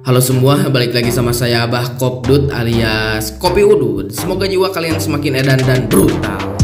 Halo semua, balik lagi sama saya Abah Kopdut alias Kopi Udut. Semoga jiwa kalian semakin edan dan brutal.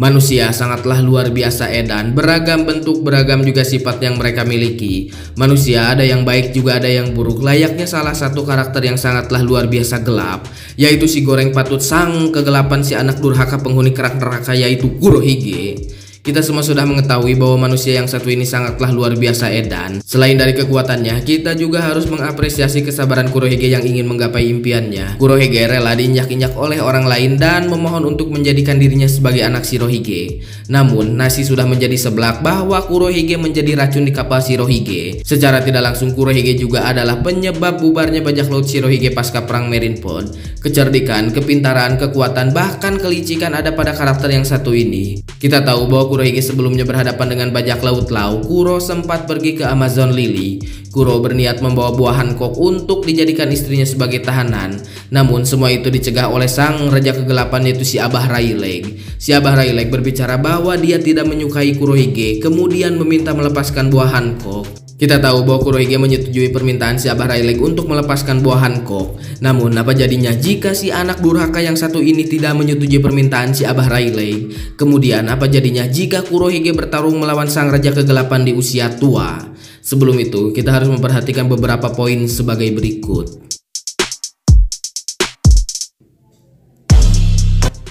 Manusia sangatlah luar biasa edan, beragam bentuk, beragam juga sifat yang mereka miliki. Manusia ada yang baik juga ada yang buruk. Layaknya salah satu karakter yang sangatlah luar biasa gelap, yaitu si Goreng Patut, sang kegelapan, si anak durhaka penghuni kerak neraka, yaitu Kurohige. Kita semua sudah mengetahui bahwa manusia yang satu ini sangatlah luar biasa edan. Selain dari kekuatannya, kita juga harus mengapresiasi kesabaran Kurohige yang ingin menggapai impiannya. Kurohige rela diinjak-injak oleh orang lain dan memohon untuk menjadikan dirinya sebagai anak Shirohige. Namun, nasi sudah menjadi seblak bahwa Kurohige menjadi racun di kapal Shirohige. Secara tidak langsung, Kurohige juga adalah penyebab bubarnya bajak laut Shirohige pasca perang Marineford. Kecerdikan, kepintaran, kekuatan, bahkan kelicikan ada pada karakter yang satu ini. Kita tahu bahwa Kurohige sebelumnya berhadapan dengan bajak laut Lau. Kuro sempat pergi ke Amazon Lily. Kuro berniat membawa buah Hancock untuk dijadikan istrinya sebagai tahanan. Namun semua itu dicegah oleh sang raja kegelapan, yaitu si Abah Rayleigh. Si Abah Rayleigh berbicara bahwa dia tidak menyukai Kurohige, kemudian meminta melepaskan buah Hancock. Kita tahu bahwa Kurohige menyetujui permintaan si Abah Rayleigh untuk melepaskan buah Hancock. Namun apa jadinya jika si anak durhaka yang satu ini tidak menyetujui permintaan si Abah Rayleigh? Kemudian apa jadinya jika Kurohige bertarung melawan sang raja kegelapan di usia tua? Sebelum itu kita harus memperhatikan beberapa poin sebagai berikut.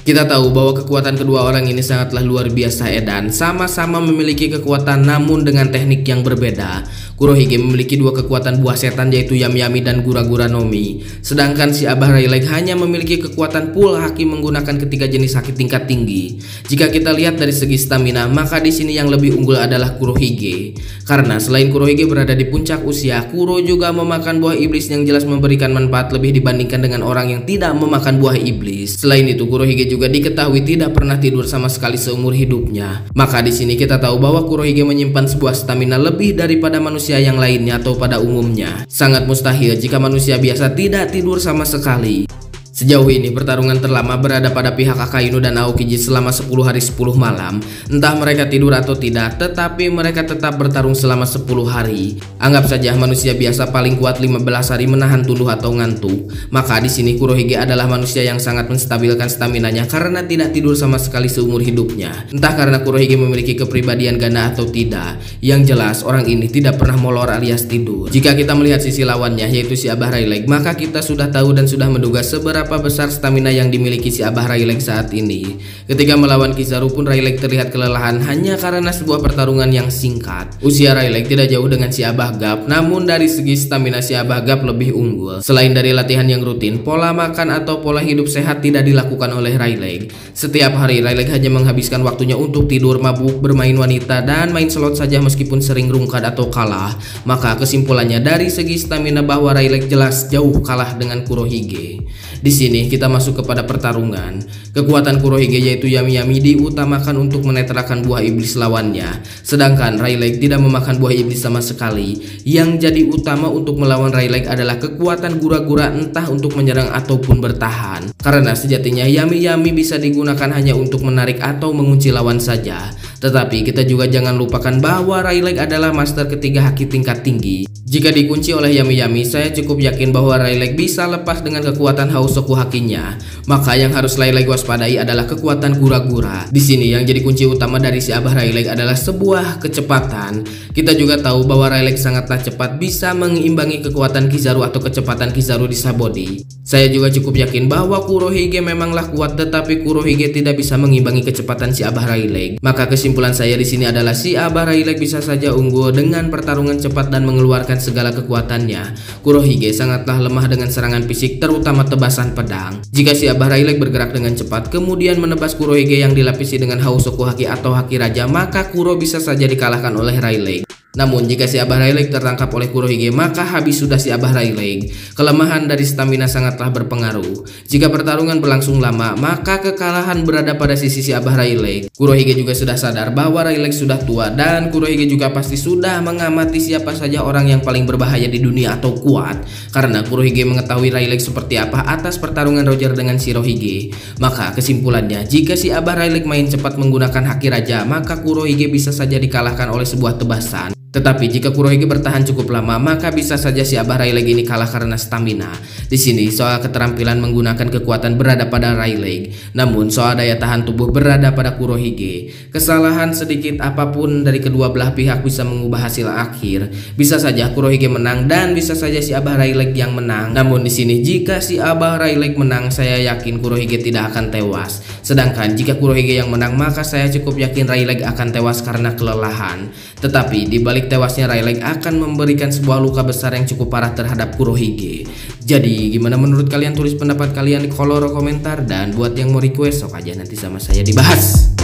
Kita tahu bahwa kekuatan kedua orang ini sangatlah luar biasa edan, sama-sama memiliki kekuatan namun dengan teknik yang berbeda. Kurohige memiliki dua kekuatan buah setan, yaitu Yami-Yami dan Gura-Gura Nomi. Sedangkan si Abah Rayleigh hanya memiliki kekuatan Full Haki menggunakan ketiga jenis haki tingkat tinggi. Jika kita lihat dari segi stamina, maka di sini yang lebih unggul adalah Kurohige. Karena selain Kurohige berada di puncak usia, Kuro juga memakan buah iblis yang jelas memberikan manfaat lebih dibandingkan dengan orang yang tidak memakan buah iblis. Selain itu, Kurohige juga diketahui tidak pernah tidur sama sekali seumur hidupnya. Maka di sini kita tahu bahwa Kurohige menyimpan sebuah stamina lebih daripada manusia yang lainnya atau pada umumnya. Sangat mustahil jika manusia biasa tidak tidur sama sekali. Sejauh ini pertarungan terlama berada pada pihak Akainu dan Aokiji selama 10 hari 10 malam. Entah mereka tidur atau tidak, tetapi mereka tetap bertarung selama 10 hari. Anggap saja manusia biasa paling kuat 15 hari menahan tuluh atau ngantuk. Maka di sini Kurohige adalah manusia yang sangat menstabilkan staminanya karena tidak tidur sama sekali seumur hidupnya. Entah karena Kurohige memiliki kepribadian ganda atau tidak, yang jelas orang ini tidak pernah molor alias tidur. Jika kita melihat sisi lawannya, yaitu si Abah Rayleigh, maka kita sudah tahu dan sudah menduga seberapa besar stamina yang dimiliki si Abah Rayleigh saat ini. Ketika melawan Kizaru pun Rayleigh terlihat kelelahan hanya karena sebuah pertarungan yang singkat. Usia Rayleigh tidak jauh dengan si Abah Gap, namun dari segi stamina si Abah Gap lebih unggul. Selain dari latihan yang rutin, pola makan atau pola hidup sehat tidak dilakukan oleh Rayleigh. Setiap hari Rayleigh hanya menghabiskan waktunya untuk tidur, mabuk, bermain wanita, dan main slot saja meskipun sering rungkad atau kalah. Maka kesimpulannya dari segi stamina bahwa Rayleigh jelas jauh kalah dengan Kurohige. Di sini kita masuk kepada pertarungan. Kekuatan Kurohige yaitu Yami-Yami diutamakan untuk menetralkan buah iblis lawannya. Sedangkan Rayleigh tidak memakan buah iblis sama sekali. Yang jadi utama untuk melawan Rayleigh adalah kekuatan Gura-Gura, entah untuk menyerang ataupun bertahan. Karena sejatinya Yami-Yami bisa digunakan hanya untuk menarik atau mengunci lawan saja. Tetapi kita juga jangan lupakan bahwa Rayleigh adalah master ketiga haki tingkat tinggi. Jika dikunci oleh Yami-Yami, saya cukup yakin bahwa Rayleigh bisa lepas dengan kekuatan Hausoku hakinya. Maka yang harus Rayleigh waspadai adalah kekuatan Gura-Gura. Di sini yang jadi kunci utama dari si Abah Rayleigh adalah sebuah kecepatan. Kita juga tahu bahwa Rayleigh sangatlah cepat, bisa mengeimbangi kekuatan Kizaru atau kecepatan Kizaru di Sabodi. Saya juga cukup yakin bahwa Kurohige memanglah kuat, tetapi Kurohige tidak bisa mengimbangi kecepatan si Abah Rayleigh. Maka kesimpulan saya di sini adalah si Abah Rayleigh bisa saja unggul dengan pertarungan cepat dan mengeluarkan segala kekuatannya. Kurohige sangatlah lemah dengan serangan fisik, terutama tebasan pedang. Jika si Abah Rayleigh bergerak dengan cepat kemudian menebas Kurohige yang dilapisi dengan Hausoku haki atau haki raja, maka Kuro bisa saja dikalahkan oleh Rayleigh. Namun jika si Abah Rayleigh tertangkap oleh Kurohige, maka habis sudah si Abah Rayleigh. Kelemahan dari stamina sangatlah berpengaruh. Jika pertarungan berlangsung lama, maka kekalahan berada pada sisi si Abah Rayleigh. Kurohige juga sudah sadar bahwa Rayleigh sudah tua, dan Kurohige juga pasti sudah mengamati siapa saja orang yang paling berbahaya di dunia atau kuat. Karena Kurohige mengetahui Rayleigh seperti apa atas pertarungan Roger dengan Shirohige. Maka kesimpulannya, jika si Abah Rayleigh main cepat menggunakan Haki Raja, maka Kurohige bisa saja dikalahkan oleh sebuah tebasan. Tetapi jika Kurohige bertahan cukup lama, maka bisa saja si Abah Rayleigh ini kalah karena stamina. Di sini soal keterampilan menggunakan kekuatan berada pada Rayleigh, namun soal daya tahan tubuh berada pada Kurohige. Kesalahan sedikit apapun dari kedua belah pihak bisa mengubah hasil akhir. Bisa saja Kurohige menang dan bisa saja si Abah Rayleigh yang menang. Namun di sini jika si Abah Rayleigh menang, saya yakin Kurohige tidak akan tewas. Sedangkan jika Kurohige yang menang, maka saya cukup yakin Rayleigh akan tewas karena kelelahan. Tetapi di balik tewasnya Rayleigh akan memberikan sebuah luka besar yang cukup parah terhadap Kurohige. Jadi gimana menurut kalian? Tulis pendapat kalian di kolom komentar, dan buat yang mau request sok aja nanti sama saya dibahas.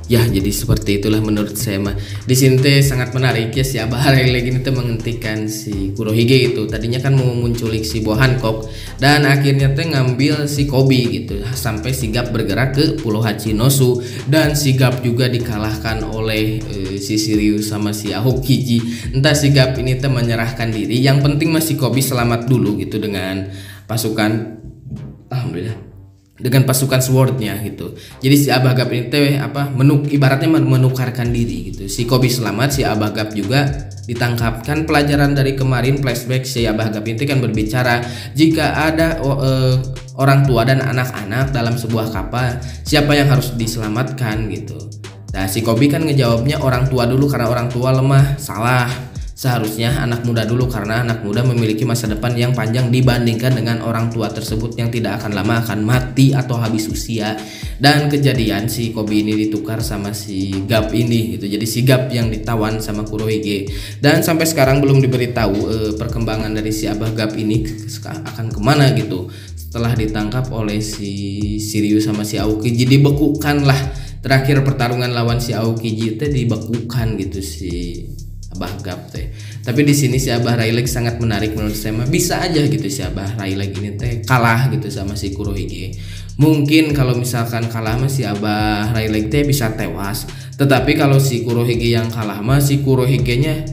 Ya, jadi seperti itulah menurut saya mah. Di sini teh sangat menarik ya, si Abah Rayleigh ini tuh menghentikan si Kurohige itu. Tadinya kan mau menculik si Boa Hancock, dan akhirnya teh ngambil si Koby gitu. Sampai si Garp bergerak ke Pulau Hachinosu, dan si Garp juga dikalahkan oleh si Shiryu sama si Aokiji. Entah si Garp ini teh menyerahkan diri. Yang penting masih Koby selamat dulu gitu dengan pasukan, alhamdulillah, dengan pasukan swordnya gitu. Jadi si Abah Garp ini teh ibaratnya menukarkan diri gitu. Si Koby selamat, si Abah Garp juga ditangkap. Kan pelajaran dari kemarin flashback, si Abah Garp ini kan berbicara jika ada orang tua dan anak-anak dalam sebuah kapal, siapa yang harus diselamatkan gitu. Nah si Koby kan ngejawabnya orang tua dulu karena orang tua lemah. Salah. Seharusnya anak muda dulu karena anak muda memiliki masa depan yang panjang dibandingkan dengan orang tua tersebut yang tidak akan lama akan mati atau habis usia. Dan kejadian si Koby ini ditukar sama si Garp ini gitu. Jadi si Garp yang ditawan sama Kurohige, dan sampai sekarang belum diberitahu perkembangan dari si Abah Garp ini akan kemana gitu. Setelah ditangkap oleh si Shiryu sama si Aokiji, dibekukan lah. Terakhir pertarungan lawan si Aokiji itu dibekukan gitu si Abah Garp teh. Tapi di sini si Abah Rayleigh sangat menarik menurut saya. Bisa aja gitu si Abah Rayleigh ini teh kalah gitu sama si Kurohige. Mungkin kalau misalkan kalah mah si Abah Rayleigh teh bisa tewas. Tetapi kalau si Kurohige yang kalah mah si Kurohige-nya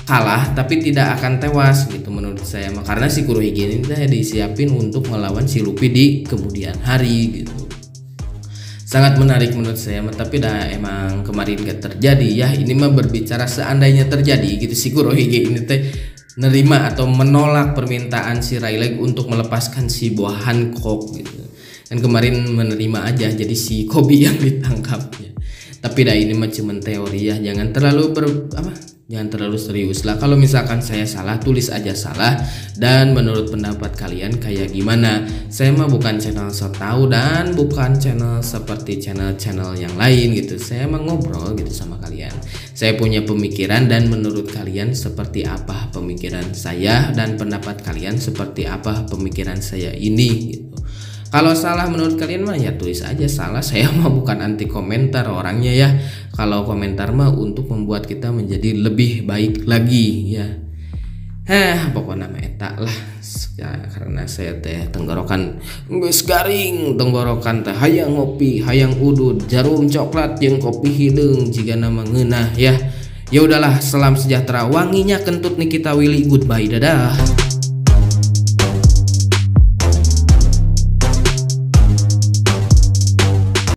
kalah tapi tidak akan tewas gitu menurut saya mah. Karena si Kurohige ini teh disiapin untuk melawan si Luffy di kemudian hari gitu. Sangat menarik menurut saya, tapi dah emang kemarin gak terjadi ya. Ini mah berbicara seandainya terjadi gitu, si Kurohige ini teh nerima atau menolak permintaan si Rayleigh untuk melepaskan si Boa Hancock gitu. Dan kemarin menerima aja, jadi si Koby yang ditangkapnya. Tapi dah ini mah cuman teori ya, jangan terlalu jangan terlalu serius lah. Kalau misalkan saya salah, tulis aja salah. Dan menurut pendapat kalian kayak gimana? Saya mah bukan channel so tau dan bukan channel seperti channel-channel yang lain gitu. Saya mah ngobrol gitu sama kalian. Saya punya pemikiran, dan menurut kalian seperti apa pemikiran saya, dan pendapat kalian seperti apa pemikiran saya ini gitu. Kalau salah menurut kalian mah ya tulis aja salah. Saya mah bukan anti komentar orangnya ya. Kalau komentar mah untuk membuat kita menjadi lebih baik lagi ya. Pokoknya mah eta lah ya, karena saya teh tenggorokan geus garing, tenggorokan teh hayang ngopi, hayang udud, jarum coklat jeung kopi hideung jiga nama ngeunah ya. Ya udahlah, salam sejahtera, wanginya kentut Nikita Willy, goodbye, dadah.